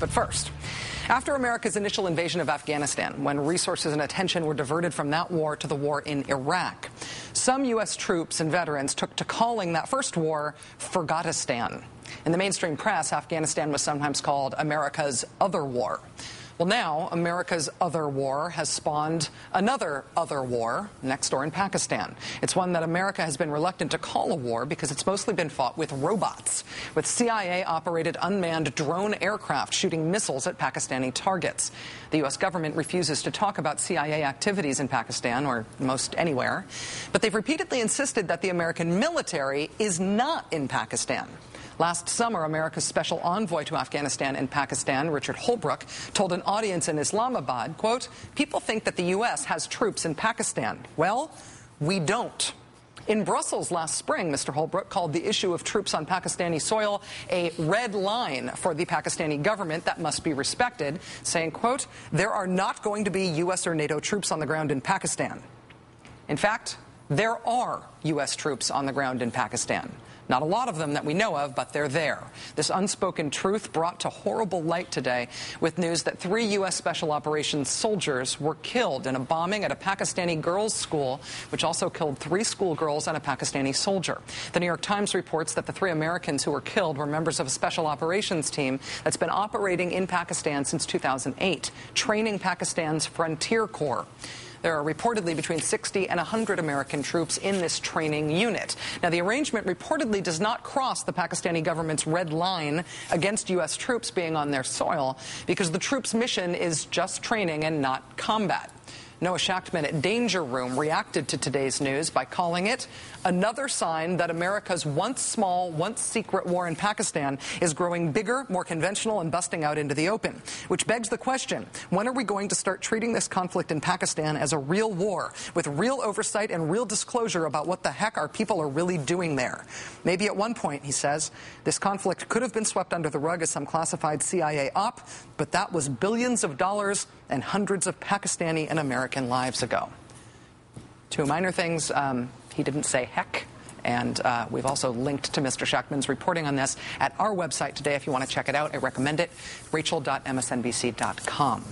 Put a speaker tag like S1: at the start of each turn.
S1: But first, after America's initial invasion of Afghanistan, when resources and attention were diverted from that war to the war in Iraq, some U.S. troops and veterans took to calling that first war Forgotistan. In the mainstream press, Afghanistan was sometimes called America's other war. Well, now, America's other war has spawned another other war next door in Pakistan. It's one that America has been reluctant to call a war because it's mostly been fought with robots, with CIA-operated unmanned drone aircraft shooting missiles at Pakistani targets. The U.S. government refuses to talk about CIA activities in Pakistan, or most anywhere, but they've repeatedly insisted that the American military is not in Pakistan. Last summer, America's special envoy to Afghanistan and Pakistan, Richard Holbrooke, told an audience in Islamabad, quote, "People think that the U.S. has troops in Pakistan. Well, we don't." In Brussels last spring, Mr. Holbrooke called the issue of troops on Pakistani soil a red line for the Pakistani government that must be respected, saying, quote, "There are not going to be U.S. or NATO troops on the ground in Pakistan." In fact, there are U.S. troops on the ground in Pakistan. Not a lot of them that we know of, but they're there. This unspoken truth brought to horrible light today with news that 3 U.S. Special Operations soldiers were killed in a bombing at a Pakistani girls' school, which also killed 3 schoolgirls and a Pakistani soldier. The New York Times reports that the 3 Americans who were killed were members of a Special Operations team that's been operating in Pakistan since 2008, training Pakistan's Frontier Corps. There are reportedly between 60 and 100 American troops in this training unit. Now, the arrangement reportedly does not cross the Pakistani government's red line against U.S. troops being on their soil because the troops' mission is just training and not combat. Noah Shachtman at Danger Room reacted to today's news by calling it another sign that America's once small, once secret war in Pakistan is growing bigger, more conventional, and busting out into the open. Which begs the question, when are we going to start treating this conflict in Pakistan as a real war, with real oversight and real disclosure about what the heck our people are really doing there? Maybe at one point, he says, this conflict could have been swept under the rug as some classified CIA op, but that was billions of dollars and hundreds of Pakistani and American lives ago. 2 minor things. He didn't say heck. And we've also linked to Mr. Shachtman's reporting on this at our website today. If you want to check it out, I recommend it, rachel.msnbc.com.